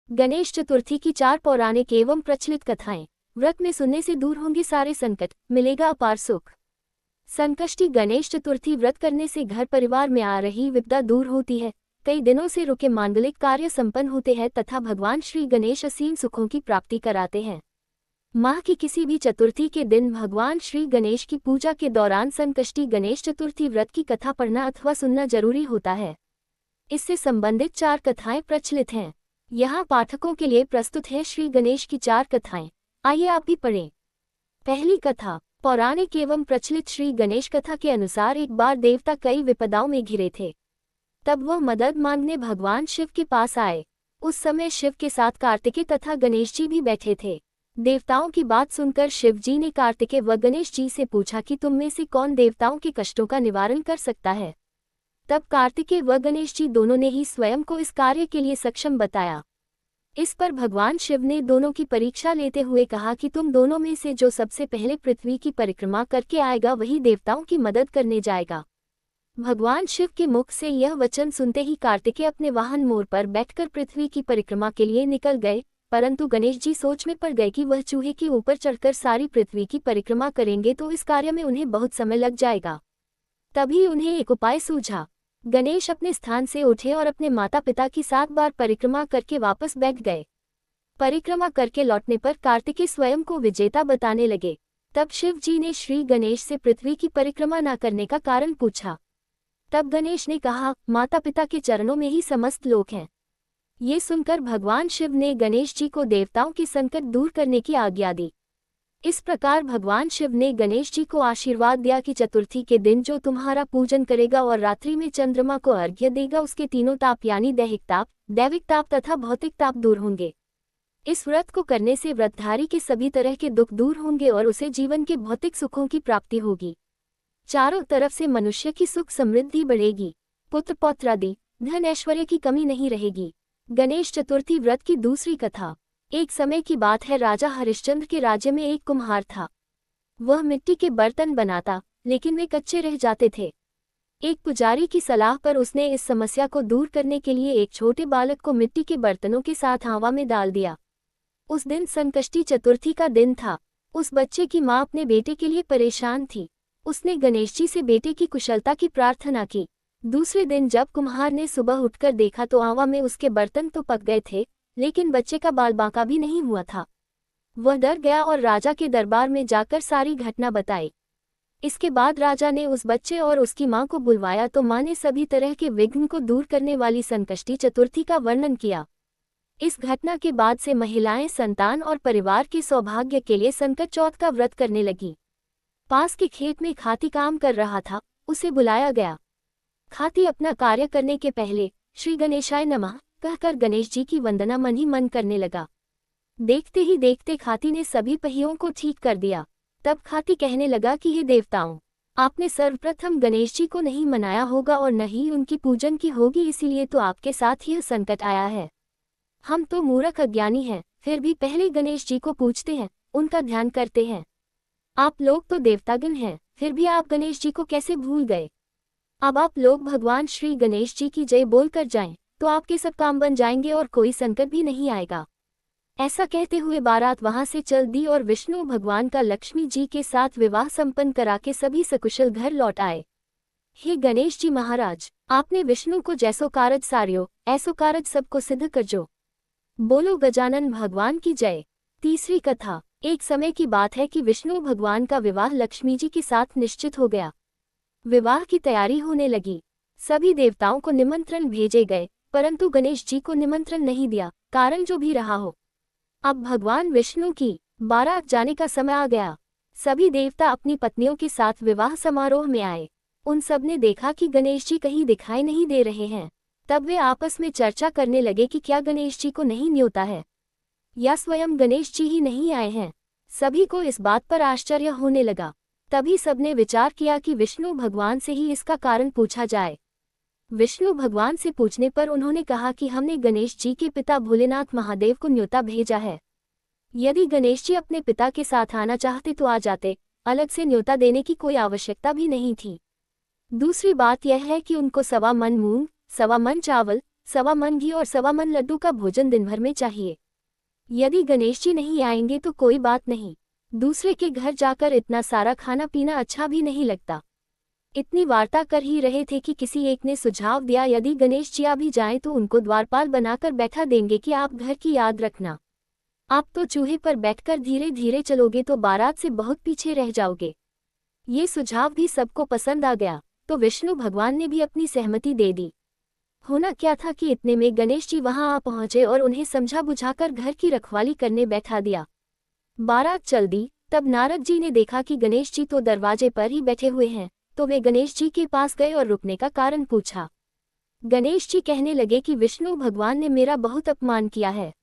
गणेश चतुर्थी की 4 पौराणिक एवं प्रचलित कथाएं। व्रत में सुनने से दूर होंगे सारे संकट, मिलेगा अपार सुख। संकष्टी गणेश चतुर्थी व्रत करने से घर परिवार में आ रही विपदा दूर होती है। कई दिनों से रुके मांगलिक कार्य संपन्न होते हैं तथा भगवान श्री गणेश असीम सुखों की प्राप्ति कराते हैं। माह की किसी भी चतुर्थी के दिन भगवान श्री गणेश की पूजा के दौरान संकष्टी गणेश चतुर्थी व्रत की कथा पढ़ना अथवा सुनना जरूरी होता है। इससे संबंधित 4 कथाएं प्रचलित हैं। यहाँ पाठकों के लिए प्रस्तुत है श्री गणेश की 4 कथाएं। आइए आप भी पढ़ें। पहली कथा। पौराणिक एवं प्रचलित श्री गणेश कथा के अनुसार एक बार देवता कई विपदाओं में घिरे थे। तब वह मदद मांगने भगवान शिव के पास आए। उस समय शिव के साथ कार्तिकेय तथा गणेश जी भी बैठे थे। देवताओं की बात सुनकर शिव जी ने कार्तिकेय व गणेश जी से पूछा कि तुम में से कौन देवताओं के कष्टों का निवारण कर सकता है। तब कार्तिकेय व गणेश जी दोनों ने ही स्वयं को इस कार्य के लिए सक्षम बताया। इस पर भगवान शिव ने दोनों की परीक्षा लेते हुए कहा कि तुम दोनों में से जो सबसे पहले पृथ्वी की परिक्रमा करके आएगा वही देवताओं की मदद करने जाएगा। भगवान शिव के मुख से यह वचन सुनते ही कार्तिकेय अपने वाहन मोर पर बैठकर पृथ्वी की परिक्रमा के लिए निकल गए, परंतु गणेश जी सोच में पड़ गए कि वह चूहे के ऊपर चढ़कर सारी पृथ्वी की परिक्रमा करेंगे तो इस कार्य में उन्हें बहुत समय लग जाएगा। तभी उन्हें एक उपाय सूझा। गणेश अपने स्थान से उठे और अपने माता पिता की 7 बार परिक्रमा करके वापस बैठ गए। परिक्रमा करके लौटने पर कार्तिकेय स्वयं को विजेता बताने लगे। तब शिव जी ने श्री गणेश से पृथ्वी की परिक्रमा न करने का कारण पूछा। तब गणेश ने कहा, माता पिता के चरणों में ही समस्त लोक हैं। ये सुनकर भगवान शिव ने गणेश जी को देवताओं के संकट दूर करने की आज्ञा दी। इस प्रकार भगवान शिव ने गणेश जी को आशीर्वाद दिया कि चतुर्थी के दिन जो तुम्हारा पूजन करेगा और रात्रि में चंद्रमा को अर्घ्य देगा उसके तीनों ताप यानी दैहिक ताप, दैविक ताप तथा भौतिक ताप दूर होंगे। इस व्रत को करने से व्रतधारी के सभी तरह के दुख दूर होंगे और उसे जीवन के भौतिक सुखों की प्राप्ति होगी। चारों तरफ से मनुष्य की सुख समृद्धि बढ़ेगी, पुत्र पौत्रादि धन ऐश्वर्य की कमी नहीं रहेगी। गणेश चतुर्थी व्रत की दूसरी कथा। एक समय की बात है, राजा हरिश्चंद्र के राज्य में एक कुम्हार था। वह मिट्टी के बर्तन बनाता, लेकिन वे कच्चे रह जाते थे। एक पुजारी की सलाह पर उसने इस समस्या को दूर करने के लिए एक छोटे बालक को मिट्टी के बर्तनों के साथ हवा में डाल दिया। उस दिन संकष्टी चतुर्थी का दिन था। उस बच्चे की माँ अपने बेटे के लिए परेशान थी। उसने गणेश जी से बेटे की कुशलता की प्रार्थना की। दूसरे दिन जब कुम्हार ने सुबह उठकर देखा तो हवा में उसके बर्तन तो पक गए थे, लेकिन बच्चे का बाल बांका भी नहीं हुआ था। वह डर गया और राजा के दरबार में जाकर सारी घटना बताई। इसके बाद राजा ने उस बच्चे और उसकी मां को बुलवाया तो मां ने सभी तरह के विघ्न को दूर करने वाली संकष्टी चतुर्थी का वर्णन किया। इस घटना के बाद से महिलाएं संतान और परिवार के सौभाग्य के लिए संकट चौथ का व्रत करने लगी। पास के खेत में खाती काम कर रहा था, उसे बुलाया गया। खाती अपना कार्य करने के पहले श्री गणेशाय नमः कहकर गणेश जी की वंदना मन ही मन करने लगा। देखते ही देखते खाती ने सभी पहियों को ठीक कर दिया। तब खाती कहने लगा कि हे देवताओं, आपने सर्वप्रथम गणेश जी को नहीं मनाया होगा और न ही उनकी पूजन की होगी, इसीलिए तो आपके साथ यह संकट आया है। हम तो मूर्ख अज्ञानी हैं, फिर भी पहले गणेश जी को पूजते हैं, उनका ध्यान करते हैं। आप लोग तो देवतागण हैं, फिर भी आप गणेश जी को कैसे भूल गए। अब आप लोग भगवान श्री गणेश जी की जय बोलकर जाएं, तो आपके सब काम बन जाएंगे और कोई संकट भी नहीं आएगा। ऐसा कहते हुए बारात वहां से चल दी और विष्णु भगवान का लक्ष्मी जी के साथ विवाह संपन्न करा के सभी सकुशल घर लौट आए। हे गणेश जी महाराज, आपने विष्णु को जैसो कारज सारियो, ऐसो कारज सबको सिद्ध करजो। बोलो गजानन भगवान की जय। तीसरी कथा। एक समय की बात है कि विष्णु भगवान का विवाह लक्ष्मी जी के साथ निश्चित हो गया। विवाह की तैयारी होने लगी। सभी देवताओं को निमंत्रण भेजे गए, परंतु गणेश जी को निमंत्रण नहीं दिया, कारण जो भी रहा हो। अब भगवान विष्णु की बारात जाने का समय आ गया। सभी देवता अपनी पत्नियों के साथ विवाह समारोह में आए। उन सब ने देखा कि गणेश जी कहीं दिखाई नहीं दे रहे हैं। तब वे आपस में चर्चा करने लगे कि क्या गणेश जी को नहीं न्योता है या स्वयं गणेश जी ही नहीं आए हैं। सभी को इस बात पर आश्चर्य होने लगा। तभी सबने विचार किया कि विष्णु भगवान से ही इसका कारण पूछा जाए। विष्णु भगवान से पूछने पर उन्होंने कहा कि हमने गणेश जी के पिता भोलेनाथ महादेव को न्योता भेजा है। यदि गणेश जी अपने पिता के साथ आना चाहते तो आ जाते, अलग से न्योता देने की कोई आवश्यकता भी नहीं थी। दूसरी बात यह है कि उनको 1.25 मन मूंग, 1.25 मन चावल, सवा मन घी और सवा मन लड्डू का भोजन दिन भर में चाहिए। यदि गणेश जी नहीं आएंगे तो कोई बात नहीं, दूसरे के घर जाकर इतना सारा खाना पीना अच्छा भी नहीं लगता। इतनी वार्ता कर ही रहे थे कि किसी एक ने सुझाव दिया, यदि गणेश जी आ भी जाएं तो उनको द्वारपाल बनाकर बैठा देंगे कि आप घर की याद रखना। आप तो चूहे पर बैठकर धीरे धीरे चलोगे तो बारात से बहुत पीछे रह जाओगे। ये सुझाव भी सबको पसंद आ गया, तो विष्णु भगवान ने भी अपनी सहमति दे दी। होना क्या था कि इतने में गणेश जी वहां आ पहुंचे और उन्हें समझा बुझाकर घर की रखवाली करने बैठा दिया। बारात चल दी, तब नारद जी ने देखा कि गणेश जी तो दरवाजे पर ही बैठे हुए हैं, तो वे गणेश जी के पास गए और रुकने का कारण पूछा। गणेश जी कहने लगे कि विष्णु भगवान ने मेरा बहुत अपमान किया है।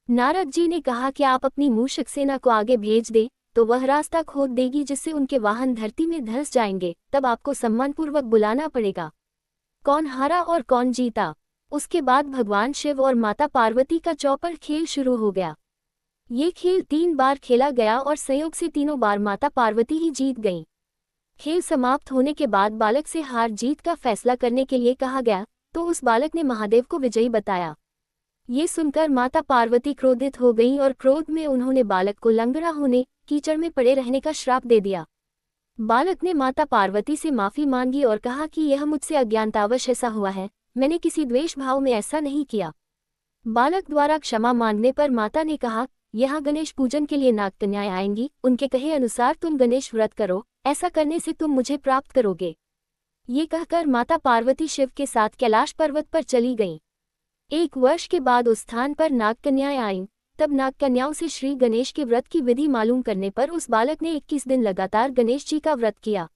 नारद जी ने कहा कि आप अपनी मूषक सेना को आगे भेज दे, तो वह रास्ता खोद देगी जिससे उनके वाहन धरती में धंस जाएंगे, तब आपको सम्मानपूर्वक बुलाना पड़ेगा। कौन हारा और कौन जीता? उसके बाद भगवान शिव और माता पार्वती का चौपर खेल शुरू हो गया। ये खेल 3 बार खेला गया और संयोग से तीनों बार माता पार्वती ही जीत गईं। खेल समाप्त होने के बाद बालक से हार जीत का फैसला करने के लिए कहा गया, तो उस बालक ने महादेव को विजयी बताया। ये सुनकर माता पार्वती क्रोधित हो गईं और क्रोध में उन्होंने बालक को लंगड़ा होने, कीचड़ में पड़े रहने का श्राप दे दिया। बालक ने माता पार्वती से माफी मांगी और कहा कि यह मुझसे अज्ञानतावश ऐसा हुआ है, मैंने किसी द्वेष भाव में ऐसा नहीं किया। बालक द्वारा क्षमा मांगने पर माता ने कहा, यहाँ गणेश पूजन के लिए नागकन्याएं आएंगी, उनके कहे अनुसार तुम गणेश व्रत करो, ऐसा करने से तुम मुझे प्राप्त करोगे। ये कहकर माता पार्वती शिव के साथ कैलाश पर्वत पर चली गईं। 1 वर्ष के बाद उस स्थान पर नागकन्याएं आईं। तब नागकन्याओं से श्री गणेश के व्रत की विधि मालूम करने पर उस बालक ने 21 दिन लगातार गणेश जी का व्रत किया।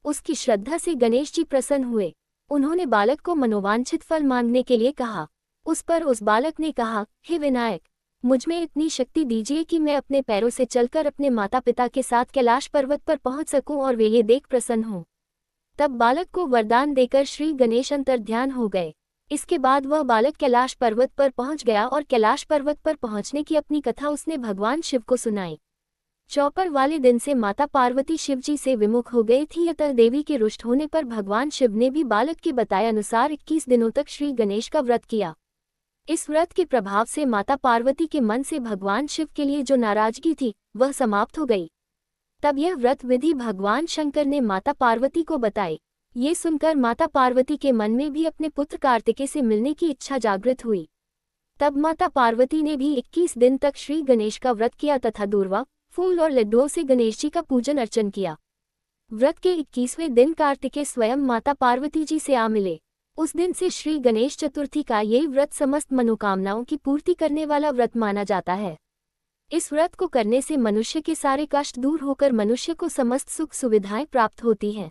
उसकी श्रद्धा से गणेश जी प्रसन्न हुए। उन्होंने बालक को मनोवांछित फल मांगने के लिए कहा। उस पर उस बालक ने कहा, हे विनायक, मुझमें इतनी शक्ति दीजिए कि मैं अपने पैरों से चलकर अपने माता पिता के साथ कैलाश पर्वत पर पहुंच सकूं और वे ये देख प्रसन्न हों। तब बालक को वरदान देकर श्री गणेश अंतर्ध्यान हो गए। इसके बाद वह बालक कैलाश पर्वत पर पहुंच गया और कैलाश पर्वत पर पहुंचने की अपनी कथा उसने भगवान शिव को सुनाई। चौपर वाले दिन से माता पार्वती शिव जी से विमुख हो गई थी, अतः देवी के रुष्ट होने पर भगवान शिव ने भी बालक के बताए अनुसार 21 दिनों तक श्री गणेश का व्रत किया। इस व्रत के प्रभाव से माता पार्वती के मन से भगवान शिव के लिए जो नाराजगी थी वह समाप्त हो गई। तब यह व्रत विधि भगवान शंकर ने माता पार्वती को बताई। ये सुनकर माता पार्वती के मन में भी अपने पुत्र कार्तिकेय से मिलने की इच्छा जागृत हुई। तब माता पार्वती ने भी 21 दिन तक श्री गणेश का व्रत किया तथा दूर्वा, फूल और लड्डुओं से गणेश जी का पूजन अर्चन किया। व्रत के 21वें दिन कार्तिकेय स्वयं माता पार्वती जी से आ मिले। उस दिन से श्री गणेश चतुर्थी का ये व्रत समस्त मनोकामनाओं की पूर्ति करने वाला व्रत माना जाता है। इस व्रत को करने से मनुष्य के सारे कष्ट दूर होकर मनुष्य को समस्त सुख सुविधाएं प्राप्त होती हैं।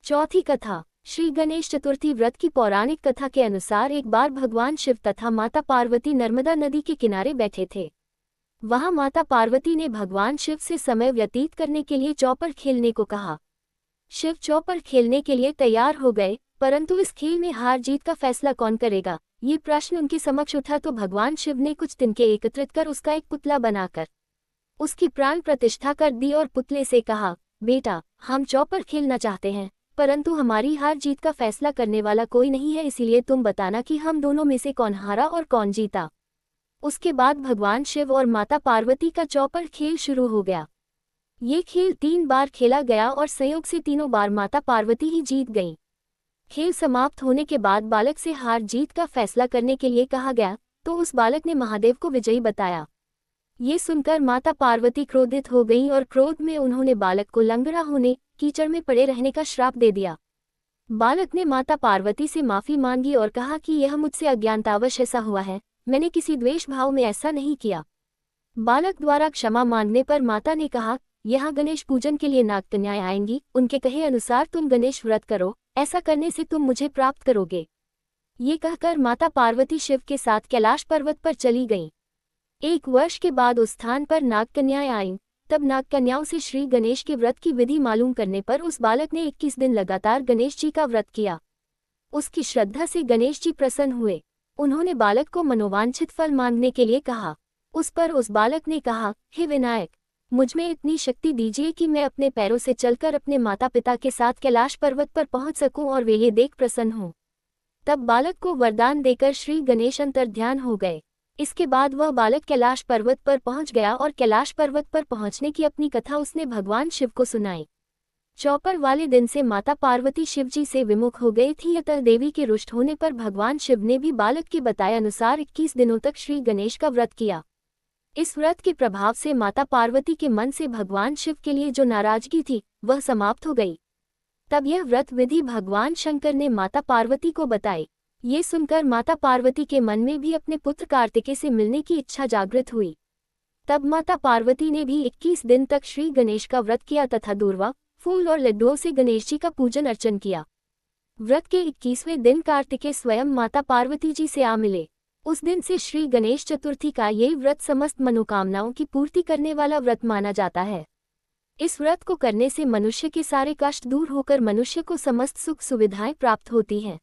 चौथी कथा। श्री गणेश चतुर्थी व्रत की पौराणिक कथा के अनुसार एक बार भगवान शिव तथा माता पार्वती नर्मदा नदी के किनारे बैठे थे। वहां माता पार्वती ने भगवान शिव से समय व्यतीत करने के लिए चौपर खेलने को कहा। शिव चौपर खेलने के लिए तैयार हो गए, परंतु इस खेल में हार जीत का फैसला कौन करेगा, ये प्रश्न उनके समक्ष उठा तो भगवान शिव ने कुछ तिनके एकत्रित कर उसका एक पुतला बनाकर उसकी प्राण प्रतिष्ठा कर दी और पुतले से कहा, बेटा, हम चौपर खेलना चाहते हैं, परंतु हमारी हार जीत का फैसला करने वाला कोई नहीं है, इसलिए तुम बताना कि हम दोनों में से कौन हारा और कौन जीता। उसके बाद भगवान शिव और माता पार्वती का चौपर खेल शुरू हो गया। ये खेल 3 बार खेला गया और संयोग से तीनों बार माता पार्वती ही जीत गईं। खेल समाप्त होने के बाद बालक से हार जीत का फैसला करने के लिए कहा गया, तो उस बालक ने महादेव को विजयी बताया। ये सुनकर माता पार्वती क्रोधित हो गईं और क्रोध में उन्होंने बालक को लंगड़ा होने, कीचड़ में पड़े रहने का श्राप दे दिया। बालक ने माता पार्वती से माफी मांगी और कहा कि यह मुझसे अज्ञानतावश ऐसा हुआ है, मैंने किसी द्वेष भाव में ऐसा नहीं किया। बालक द्वारा क्षमा मांगने पर माता ने कहा, यहाँ गणेश पूजन के लिए नागकन्याएं आएंगी, उनके कहे अनुसार तुम गणेश व्रत करो, ऐसा करने से तुम मुझे प्राप्त करोगे। ये कहकर माता पार्वती शिव के साथ कैलाश पर्वत पर चली गईं। 1 वर्ष के बाद उस स्थान पर नागकन्याएं आईं। तब नागकन्याओं से श्री गणेश के व्रत की विधि मालूम करने पर उस बालक ने 21 दिन लगातार गणेश जी का व्रत किया। उसकी श्रद्धा से गणेश जी प्रसन्न हुए। उन्होंने बालक को मनोवांछित फल मांगने के लिए कहा। उस पर उस बालक ने कहा, हे विनायक, मुझमें इतनी शक्ति दीजिए कि मैं अपने पैरों से चलकर अपने माता पिता के साथ कैलाश पर्वत पर पहुंच सकूं और वे ये देख प्रसन्न हों। तब बालक को वरदान देकर श्री गणेश अंतर्ध्यान हो गए। इसके बाद वह बालक कैलाश पर्वत पर पहुंच गया और कैलाश पर्वत पर पहुंचने की अपनी कथा उसने भगवान शिव को सुनाई। चौपर वाले दिन से माता पार्वती शिवजी से विमुख हो गई थी, अतः देवी के रुष्ट होने पर भगवान शिव ने भी बालक के बताए अनुसार 21 दिनों तक श्री गणेश का व्रत किया। इस व्रत के प्रभाव से माता पार्वती के मन से भगवान शिव के लिए जो नाराजगी थी वह समाप्त हो गई। तब यह व्रत विधि भगवान शंकर ने माता पार्वती को बताई। ये सुनकर माता पार्वती के मन में भी अपने पुत्र कार्तिकेय से मिलने की इच्छा जागृत हुई। तब माता पार्वती ने भी 21 दिन तक श्री गणेश का व्रत किया तथा दूर्वा, फूल और लड्डुओं से गणेश जी का पूजन अर्चन किया। व्रत के 21वें दिन कार्तिकेय स्वयं माता पार्वती जी से आ मिले। उस दिन से श्री गणेश चतुर्थी का ये व्रत समस्त मनोकामनाओं की पूर्ति करने वाला व्रत माना जाता है। इस व्रत को करने से मनुष्य के सारे कष्ट दूर होकर मनुष्य को समस्त सुख सुविधाएं प्राप्त होती हैं।